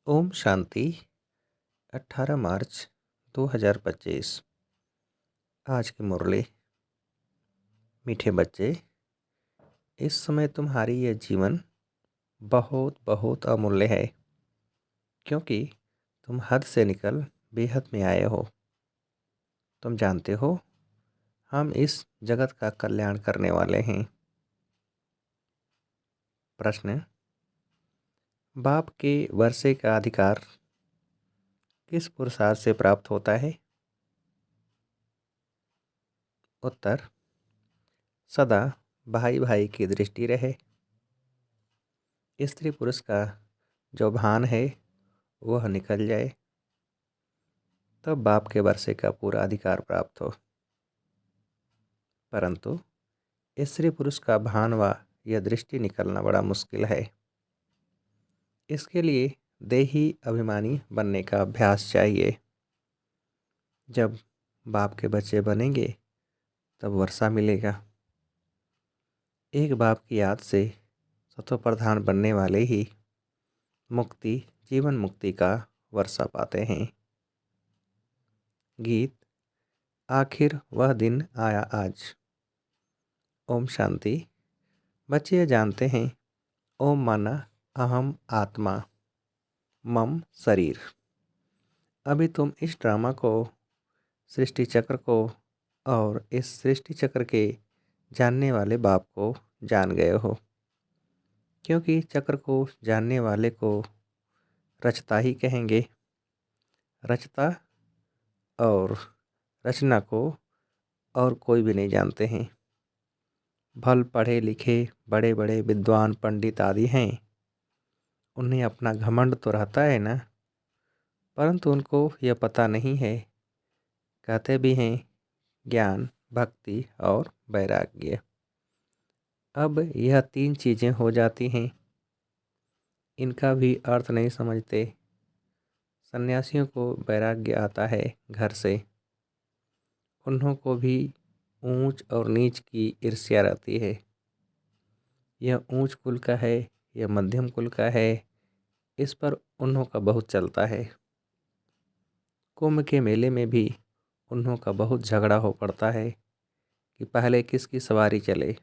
ओम शांति। 18 मार्च 2025। आज की मुरली। मीठे बच्चे, इस समय तुम्हारी यह जीवन बहुत बहुत अमूल्य है, क्योंकि तुम हद से निकल बेहद में आए हो। तुम जानते हो, हम इस जगत का कल्याण करने वाले हैं। प्रश्न: बाप के वर्षे का अधिकार किस पुरुषार्थ से प्राप्त होता है? उत्तर: सदा भाई भाई की दृष्टि रहे। स्त्री पुरुष का जो भान है वह निकल जाए, तब बाप के वर्षे का पूरा अधिकार प्राप्त हो। परंतु स्त्री पुरुष का भान व यह दृष्टि निकलना बड़ा मुश्किल है। इसके लिए देही अभिमानी बनने का अभ्यास चाहिए। जब बाप के बच्चे बनेंगे तब वर्षा मिलेगा। एक बाप की याद से सतो प्रधान बनने वाले ही मुक्ति, जीवन मुक्ति का वर्षा पाते हैं। गीत: आखिर वह दिन आया आज। ओम शांति। बच्चे जानते हैं, ओम माना अहम आत्मा, मम शरीर। अभी तुम इस ड्रामा को, सृष्टि चक्र को और इस सृष्टि चक्र के जानने वाले बाप को जान गए हो, क्योंकि चक्र को जानने वाले को रचता ही कहेंगे। रचता और रचना को और कोई भी नहीं जानते हैं। भल पढ़े लिखे बड़े बड़े विद्वान पंडित आदि हैं, उन्हें अपना घमंड तो रहता है ना, परंतु उनको यह पता नहीं है। कहते भी हैं ज्ञान, भक्ति और वैराग्य। अब यह तीन चीज़ें हो जाती हैं, इनका भी अर्थ नहीं समझते। सन्यासियों को वैराग्य आता है घर से। उन्हों को भी ऊंच और नीच की ईर्ष्या रहती है। यह ऊंच कुल का है, यह मध्यम कुल का है, इस पर उन्हों का बहुत चलता है। कुंभ के मेले में भी उन्हों का बहुत झगड़ा हो पड़ता है कि पहले किसकी सवारी चले।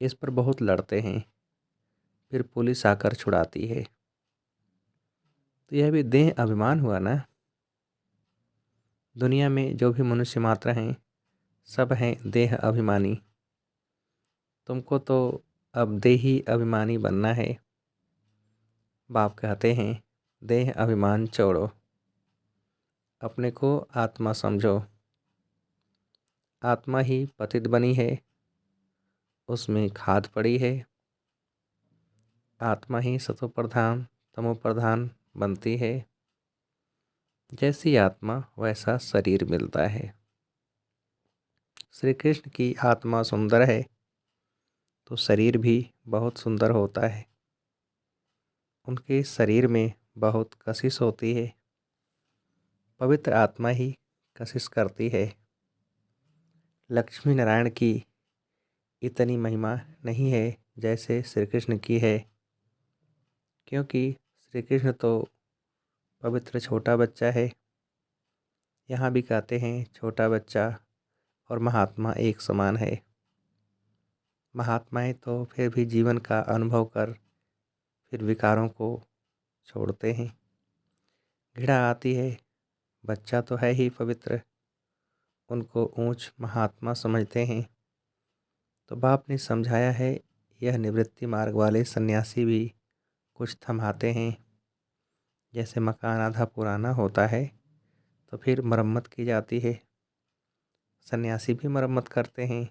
इस पर बहुत लड़ते हैं, फिर पुलिस आकर छुड़ाती है। तो यह भी देह अभिमान हुआ ना। दुनिया में जो भी मनुष्य मात्र हैं, सब हैं देह अभिमानी। तुमको तो अब देही अभिमानी बनना है। बाप कहते हैं, देह अभिमान छोड़ो, अपने को आत्मा समझो। आत्मा ही पतित बनी है, उसमें खाद पड़ी है। आत्मा ही सतो प्रधान तमो प्रधान बनती है। जैसी आत्मा वैसा शरीर मिलता है। श्री कृष्ण की आत्मा सुंदर है तो शरीर भी बहुत सुंदर होता है। उनके शरीर में बहुत कशिश होती है। पवित्र आत्मा ही कशिश करती है। लक्ष्मी नारायण की इतनी महिमा नहीं है जैसे श्री कृष्ण की है, क्योंकि श्री कृष्ण तो पवित्र छोटा बच्चा है। यहाँ भी कहते हैं छोटा बच्चा और महात्मा एक समान है। महात्माएं तो फिर भी जीवन का अनुभव कर फिर विकारों को छोड़ते हैं। घृणा आती है, बच्चा तो है ही पवित्र, उनको ऊंच महात्मा समझते हैं। तो बाप ने समझाया है, यह निवृत्ति मार्ग वाले सन्यासी भी कुछ थमाते हैं। जैसे मकान आधा पुराना होता है तो फिर मरम्मत की जाती है। सन्यासी भी मरम्मत करते हैं।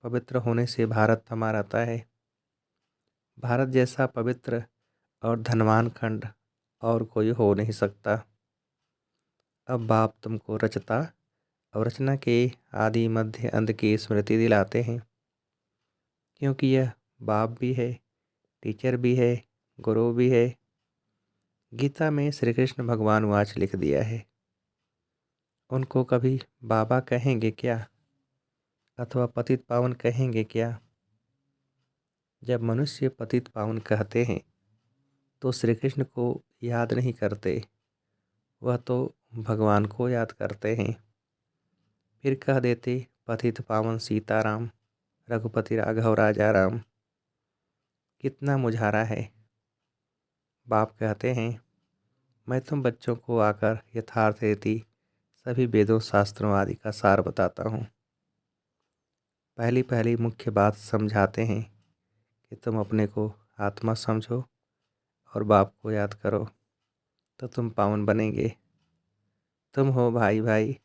पवित्र होने से भारत थमा रहता है। भारत जैसा पवित्र और धनवान खंड और कोई हो नहीं सकता। अब बाप तुमको रचता और रचना के आदि मध्य अंत की स्मृति दिलाते हैं, क्योंकि यह बाप भी है, टीचर भी है, गुरु भी है। गीता में श्री कृष्ण भगवान वाच लिख दिया है। उनको कभी बाबा कहेंगे क्या, अथवा पतित पावन कहेंगे क्या? जब मनुष्य पतित पावन कहते हैं तो श्री कृष्ण को याद नहीं करते, वह तो भगवान को याद करते हैं। फिर कह देते पतित पावन सीताराम, रघुपति राघव राजा राम। कितना मुझारा है। बाप कहते हैं मैं तुम बच्चों को आकर यथार्थ रीति सभी वेदों शास्त्रों आदि का सार बताता हूँ। पहली पहली मुख्य बात समझाते हैं कि तुम अपने को आत्मा समझो और बाप को याद करो तो तुम पावन बनेंगे। तुम हो भाई भाई,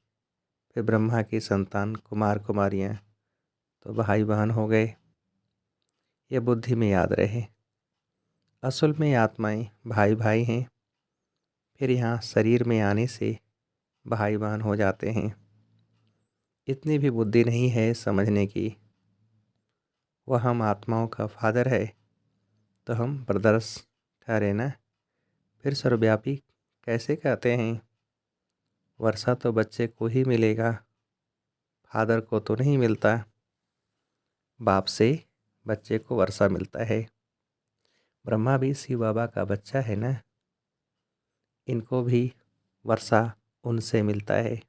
फिर ब्रह्मा की संतान कुमार कुमारियाँ तो भाई बहन हो गए। ये बुद्धि में याद रहे। असल में आत्माएं भाई भाई हैं, फिर यहाँ शरीर में आने से भाई बहन हो जाते हैं। इतनी भी बुद्धि नहीं है समझने की। वह हम आत्माओं का फादर है तो हम ब्रदर्स ठहरे ना। फिर सर्वव्यापी कैसे कहते हैं? वर्षा तो बच्चे को ही मिलेगा, फादर को तो नहीं मिलता। बाप से बच्चे को वर्षा मिलता है। ब्रह्मा भी शिव बाबा का बच्चा है ना, इनको भी वर्षा उनसे मिलता है।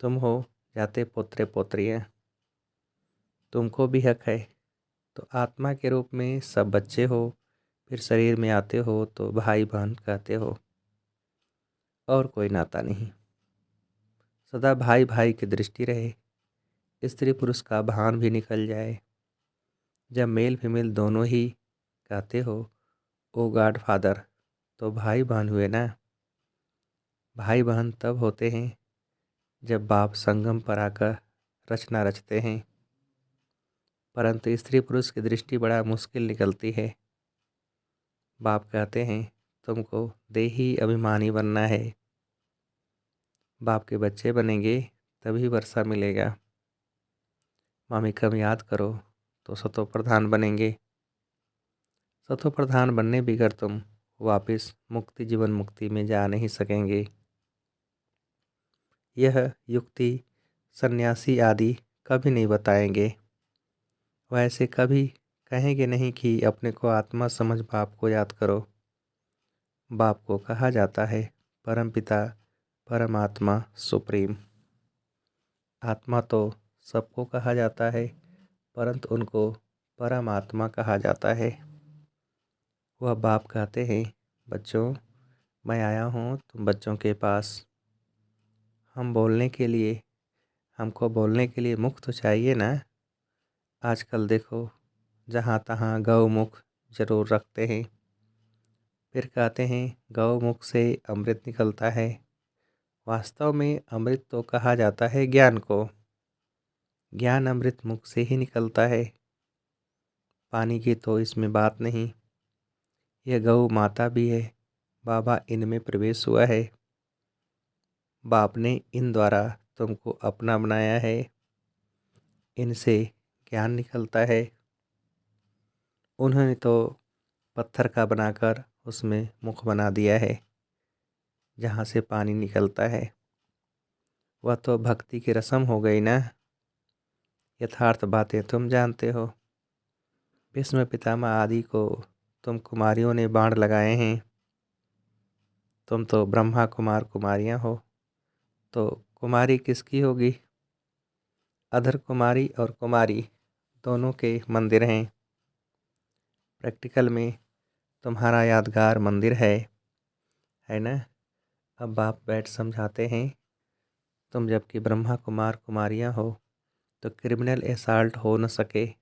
तुम हो जाते पोत्रे पोत्रियाँ, तुमको भी हक है। तो आत्मा के रूप में सब बच्चे हो, फिर शरीर में आते हो तो भाई बहन कहते हो, और कोई नाता नहीं। सदा भाई भाई की दृष्टि रहे, स्त्री पुरुष का भान भी निकल जाए। जब मेल फीमेल दोनों ही कहते हो ओ गॉड फादर, तो भाई बहन हुए ना। भाई बहन तब होते हैं जब बाप संगम पर आकर रचना रचते हैं, परंतु स्त्री पुरुष की दृष्टि बड़ा मुश्किल निकलती है। बाप कहते हैं तुमको देही अभिमानी बनना है। बाप के बच्चे बनेंगे तभी वर्षा मिलेगा। मामी कम याद करो तो सतो प्रधान बनेंगे। सतो प्रधान बनने बिगड़ तुम वापस मुक्ति जीवन मुक्ति में जा नहीं सकेंगे। यह युक्ति सन्यासी आदि कभी नहीं बताएंगे। वैसे कभी कहेंगे नहीं कि अपने को आत्मा समझ बाप को याद करो। बाप को कहा जाता है परमपिता परमात्मा सुप्रीम। आत्मा तो सबको कहा जाता है, परंतु उनको परमात्मा कहा जाता है। वह बाप कहते हैं बच्चों मैं आया हूँ तुम बच्चों के पास। हमको बोलने के लिए मुख तो चाहिए ना। आजकल देखो जहाँ तहाँ गौमुख जरूर रखते हैं। फिर कहते हैं गौमुख से अमृत निकलता है। वास्तव में अमृत तो कहा जाता है ज्ञान को। ज्ञान अमृत मुख से ही निकलता है, पानी की तो इसमें बात नहीं। यह गौ माता भी है, बाबा इनमें प्रवेश हुआ है। बाप ने इन द्वारा तुमको अपना बनाया है, इनसे ज्ञान निकलता है। उन्होंने तो पत्थर का बनाकर उसमें मुख बना दिया है जहाँ से पानी निकलता है। वह तो भक्ति की रस्म हो गई ना। यथार्थ बातें तुम जानते हो। भीष्म पितामह आदि को तुम कुमारियों ने बाण लगाए हैं। तुम तो ब्रह्मा कुमार कुमारियाँ हो, तो कुमारी किसकी होगी? अधर कुमारी और कुमारी दोनों के मंदिर हैं। प्रैक्टिकल में तुम्हारा यादगार मंदिर है ना। अब बाप बैठ समझाते हैं तुम जबकि ब्रह्मा कुमार कुमारियाँ हो तो क्रिमिनल असॉल्ट हो न सके,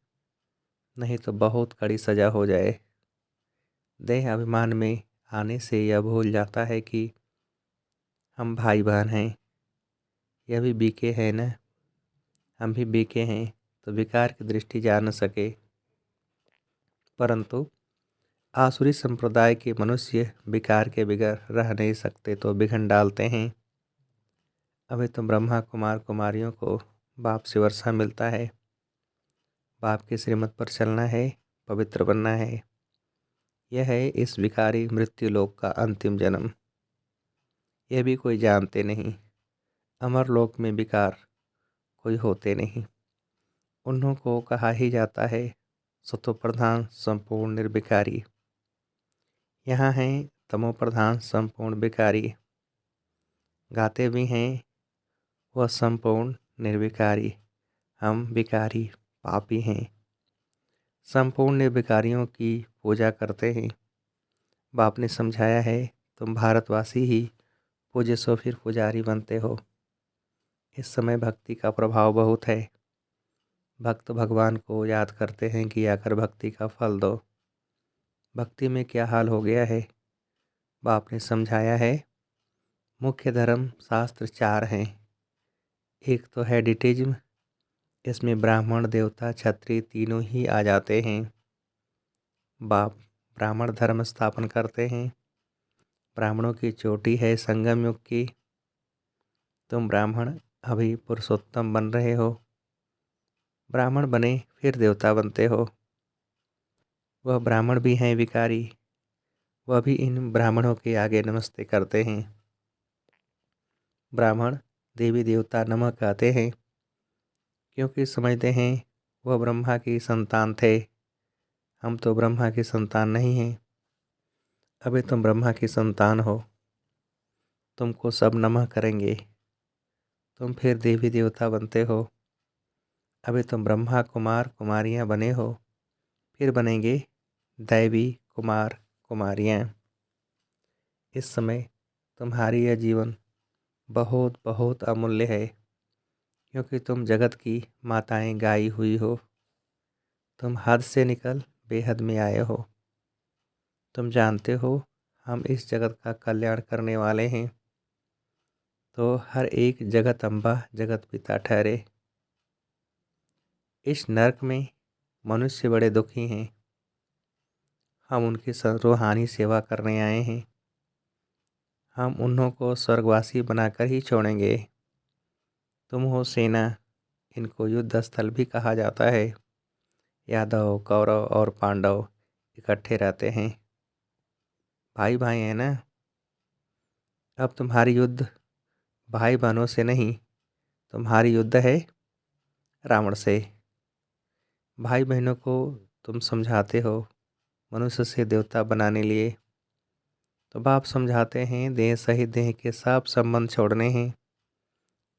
नहीं तो बहुत कड़ी सज़ा हो जाए। देह अभिमान में आने से यह भूल जाता है कि हम भाई बहन हैं। यह भी बीके है ना, हम भी बीके हैं, तो विकार की दृष्टि जा न सके। परंतु आसुरी संप्रदाय के मनुष्य विकार के बिगड़ रह नहीं सकते तो बिघन डालते हैं। अभी तो ब्रह्मा कुमार कुमारियों को बाप से वर्षा मिलता है। बाप के श्रीमत पर चलना है, पवित्र बनना है। यह है इस विकारी मृत्यु लोक का अंतिम जन्म। यह भी कोई जानते नहीं। अमर लोक में विकार कोई होते नहीं। उन्हों को कहा ही जाता है सतो प्रधान संपूर्ण निर्विकारी। यहाँ हैं तमो प्रधान संपूर्ण विकारी, गाते भी हैं वह संपूर्ण निर्विकारी। हम विकारी पापी हैं, संपूर्ण निर्विकारियों की पूजा करते हैं। बाप ने समझाया है तुम भारतवासी ही पूज्य सो फिर पुजारी बनते हो। इस समय भक्ति का प्रभाव बहुत है। भक्त भगवान को याद करते हैं कि आकर भक्ति का फल दो। भक्ति में क्या हाल हो गया है, बाप ने समझाया है। मुख्य धर्म शास्त्र 4 हैं। एक तो है डिटिज्म, इसमें ब्राह्मण देवता क्षत्रिय तीनों ही आ जाते हैं। बाप ब्राह्मण धर्म स्थापन करते हैं। ब्राह्मणों की चोटी है संगम युग की। तुम ब्राह्मण अभी पुरुषोत्तम बन रहे हो। ब्राह्मण बने फिर देवता बनते हो। वह ब्राह्मण भी हैं विकारी, वह भी इन ब्राह्मणों के आगे नमस्ते करते हैं। ब्राह्मण देवी देवता नमः कहते हैं क्योंकि समझते हैं वह ब्रह्मा की संतान थे। हम तो ब्रह्मा की संतान नहीं हैं। अभी तुम ब्रह्मा की संतान हो, तुमको सब नमः करेंगे। तुम फिर देवी देवता बनते हो। अभी तुम ब्रह्मा कुमार कुमारियाँ बने हो, फिर बनेंगे दैवी कुमार कुमारियाँ। इस समय तुम्हारी यह जीवन बहुत बहुत अमूल्य है, क्योंकि तुम जगत की माताएं गाई हुई हो। तुम हद से निकल बेहद में आए हो। तुम जानते हो हम इस जगत का कल्याण करने वाले हैं, तो हर एक जगत अम्बा जगत पिता ठहरे। इस नरक में मनुष्य बड़े दुखी हैं। हम उनकी रूहानी सेवा करने आए हैं। हम उन्हों को स्वर्गवासी बनाकर ही छोड़ेंगे। तुम हो सेना, इनको युद्ध स्थल भी कहा जाता है। यादव कौरव और पांडव इकट्ठे रहते हैं, भाई भाई हैं ना। अब तुम्हारी युद्ध भाई बहनों से नहीं, तुम्हारी युद्ध है रावण से। भाई बहनों को तुम समझाते हो मनुष्य से देवता बनाने लिए, तो बाप समझाते हैं देह सहित देह के सब संबंध छोड़ने हैं।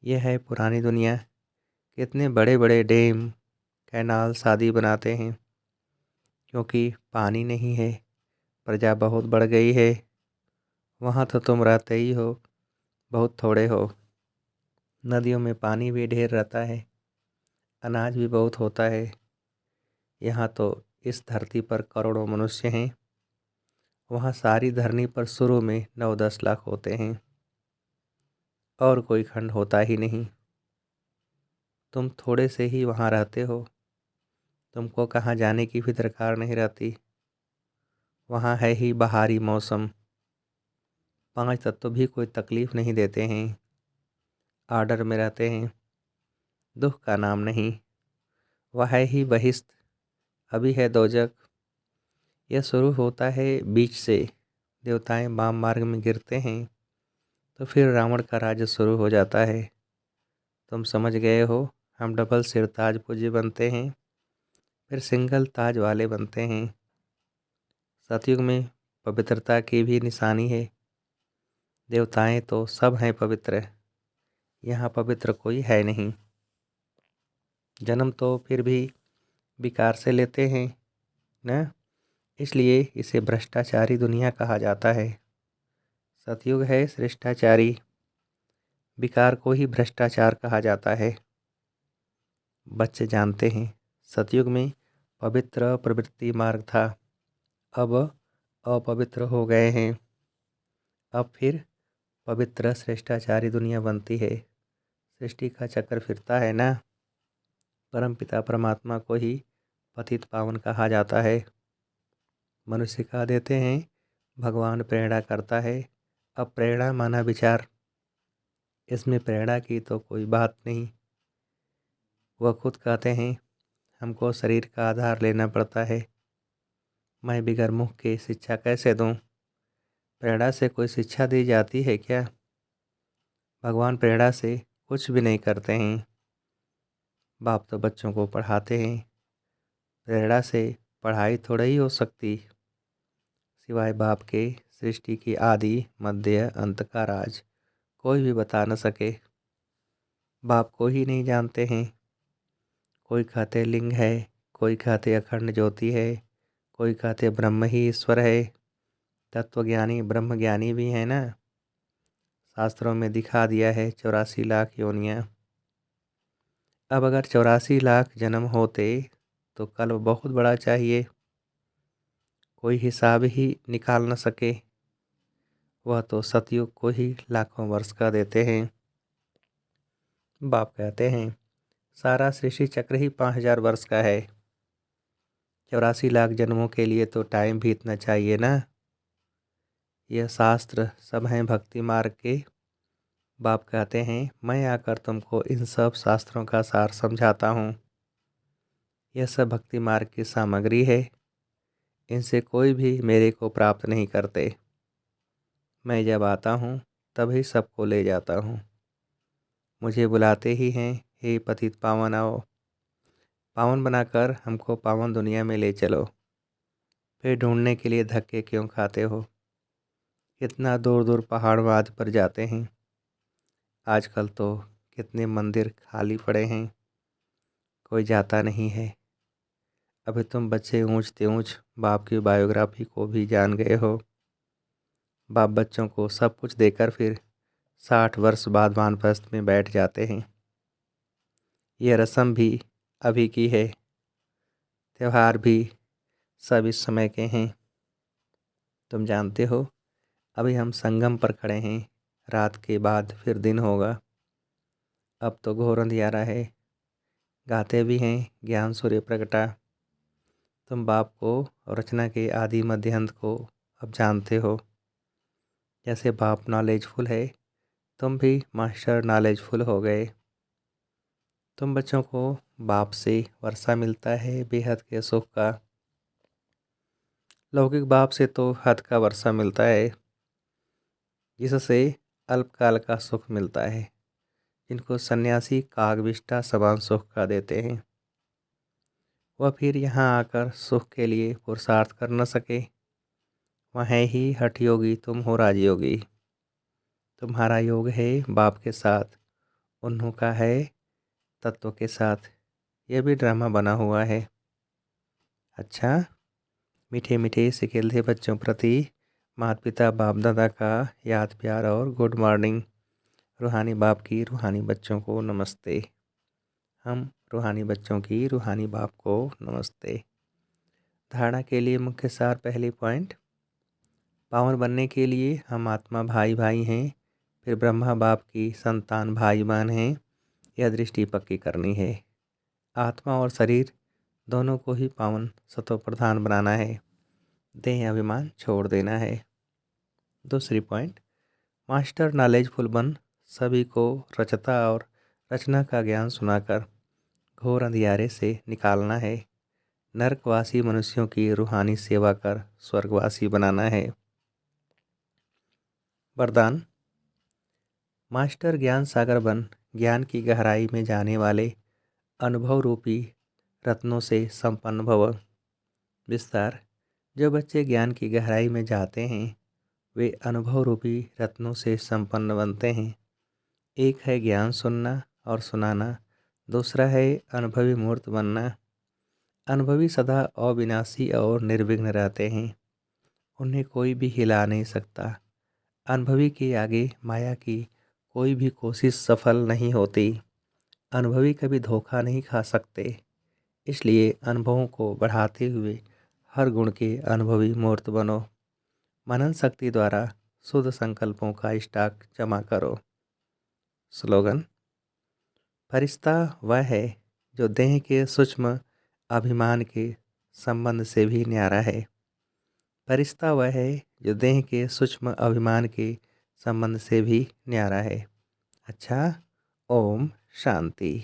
यह है पुरानी दुनिया। कितने बड़े बड़े डैम कैनाल शादी बनाते हैं, क्योंकि पानी नहीं है, प्रजा बहुत बढ़ गई है। वहाँ तो तुम रहते ही हो, बहुत थोड़े हो। नदियों में पानी भी ढेर रहता है, अनाज भी बहुत होता है। यहाँ तो इस धरती पर करोड़ों मनुष्य हैं, वहाँ सारी धरनी पर शुरू में 9-10 लाख होते हैं, और कोई खंड होता ही नहीं। तुम थोड़े से ही वहाँ रहते हो, तुमको कहाँ जाने की भी दरकार नहीं रहती। वहाँ है ही बहारी मौसम। 5 तत्व भी कोई तकलीफ़ नहीं देते हैं, आर्डर में रहते हैं, दुख का नाम नहीं। वह है ही बहिष्त, अभी है दोजक। यह शुरू होता है बीच से, देवताएं वाम मार्ग में गिरते हैं, तो फिर रावण का राज्य शुरू हो जाता है। तुम समझ गए हो, हम डबल सिर ताज पूज्य बनते हैं, फिर सिंगल ताज वाले बनते हैं। सतयुग में पवित्रता की भी निशानी है। देवताएं तो सब हैं पवित्र, यहाँ पवित्र कोई है नहीं। जन्म तो फिर भी विकार से लेते हैं न, इसलिए इसे भ्रष्टाचारी दुनिया कहा जाता है। सतयुग है श्रेष्ठाचारी, विकार को ही भ्रष्टाचार कहा जाता है। बच्चे जानते हैं सतयुग में पवित्र प्रवृत्ति मार्ग था, अब अपवित्र हो गए हैं। अब फिर पवित्र श्रेष्ठाचारी दुनिया बनती है। सृष्टि का चक्कर फिरता है ना। परमपिता परमात्मा को ही पतित पावन कहा जाता है। मनुष्य कह देते हैं भगवान प्रेरणा करता है। अब प्रेरणा माना विचार, इसमें प्रेरणा की तो कोई बात नहीं। वह खुद कहते हैं हमको शरीर का आधार लेना पड़ता है, मैं बिगर मुख के शिक्षा कैसे दूं। प्रेरणा से कोई शिक्षा दी जाती है क्या? भगवान प्रेरणा से कुछ भी नहीं करते हैं। बाप तो बच्चों को पढ़ाते हैं, प्रेरणा से पढ़ाई थोड़ा ही हो सकती। सिवाय बाप के सृष्टि की आदि मध्य अंत का राज कोई भी बता न सके। बाप को ही नहीं जानते हैं। कोई कहते लिंग है, कोई कहते अखंड ज्योति है, कोई कहते ब्रह्म ही ईश्वर है। तत्वज्ञानी ब्रह्मज्ञानी भी है ना। शास्त्रों में दिखा दिया है 84 लाख योनियाँ। अब अगर 84 लाख जन्म होते तो कल्प बहुत बड़ा चाहिए, कोई हिसाब ही निकाल न सके। वह तो सतयुग को ही लाखों वर्ष का देते हैं। बाप कहते हैं सारा सृष्टि चक्र ही 5000 वर्ष का है। 84 लाख जन्मों के लिए तो टाइम भी इतना चाहिए ना। यह शास्त्र सब हैं भक्ति मार्ग के। बाप कहते हैं मैं आकर तुमको इन सब शास्त्रों का सार समझाता हूँ। यह सब भक्ति मार्ग की सामग्री है। इनसे कोई भी मेरे को प्राप्त नहीं करते। मैं जब आता हूँ तभी सबको ले जाता हूँ। मुझे बुलाते ही हैं हे पतित पावन आओ, पावन बनाकर हमको पावन दुनिया में ले चलो। फिर ढूंढने के लिए धक्के क्यों खाते हो? कितना दूर दूर पहाड़ आदि पर जाते हैं। आजकल तो कितने मंदिर खाली पड़े हैं, कोई जाता नहीं है। अभी तुम बच्चे ऊंच ते ऊंच बाप की बायोग्राफी को भी जान गए हो। बाप बच्चों को सब कुछ देकर फिर 60 वर्ष बाद वानप्रस्थ में बैठ जाते हैं। यह रस्म भी अभी की है, त्यौहार भी सब इस समय के हैं। तुम जानते हो अभी हम संगम पर खड़े हैं, रात के बाद फिर दिन होगा। अब तो घोर अंधियारा है। गाते भी हैं ज्ञान सूर्य प्रगटा। तुम बाप को और रचना के आदि मध्य अंत को अब जानते हो। जैसे बाप नॉलेजफुल है, तुम भी मास्टर नॉलेजफुल हो गए। तुम बच्चों को बाप से वर्षा मिलता है बेहद के सुख का। लौकिक बाप से तो हद का वर्षा मिलता है, जिससे अल्पकाल का सुख मिलता है, जिनको सन्यासी कागविष्टा समान सुख का देते हैं। वह फिर यहाँ आकर सुख के लिए पुरुषार्थ कर न सके। वह है ही हठ योगी, तुम हो राजयोगी। तुम्हारा योग है बाप के साथ, उन्हों का है तत्व के साथ। यह भी ड्रामा बना हुआ है। अच्छा, मीठे मीठे से खेलते बच्चों प्रति माता पिता बाप दादा का याद प्यार और गुड मॉर्निंग। रूहानी बाप की रूहानी बच्चों को नमस्ते। हम रूहानी बच्चों की रूहानी बाप को नमस्ते। धारणा के लिए मुख्य सार पहली पॉइंट, पावन बनने के लिए हम आत्मा भाई भाई हैं, फिर ब्रह्मा बाप की संतान भाई बहन हैं। यह दृष्टि पक्की करनी है। आत्मा और शरीर दोनों को ही पावन सतो प्रधान बनाना है। देह अभिमान छोड़ देना है। दूसरी पॉइंट, मास्टर नॉलेजफुल बन सभी को रचता और रचना का ज्ञान सुनाकर घोर अंधियारे से निकालना है। नरकवासी मनुष्यों की रूहानी सेवा कर स्वर्गवासी बनाना है। वरदान, मास्टर ज्ञान सागर बन ज्ञान की गहराई में जाने वाले अनुभव रूपी रत्नों से संपन्न भव। विस्तार, जो बच्चे ज्ञान की गहराई में जाते हैं वे अनुभव रूपी रत्नों से संपन्न बनते हैं। एक है ज्ञान सुनना और सुनाना, दूसरा है अनुभवी मूर्त बनना। अनुभवी सदा अविनाशी और निर्विघ्न रहते हैं, उन्हें कोई भी हिला नहीं सकता। अनुभवी के आगे माया की कोई भी कोशिश सफल नहीं होती। अनुभवी कभी धोखा नहीं खा सकते। इसलिए अनुभवों को बढ़ाते हुए हर गुण के अनुभवी मूर्त बनो। मनन शक्ति द्वारा शुद्ध संकल्पों का स्टॉक जमा करो। स्लोगन, फरिश्ता वह है जो देह के सूक्ष्म अभिमान के संबंध से भी न्यारा है। फरिश्ता वह है जो देह के सूक्ष्म अभिमान के संबंध से भी न्यारा है। अच्छा, ओम शांति।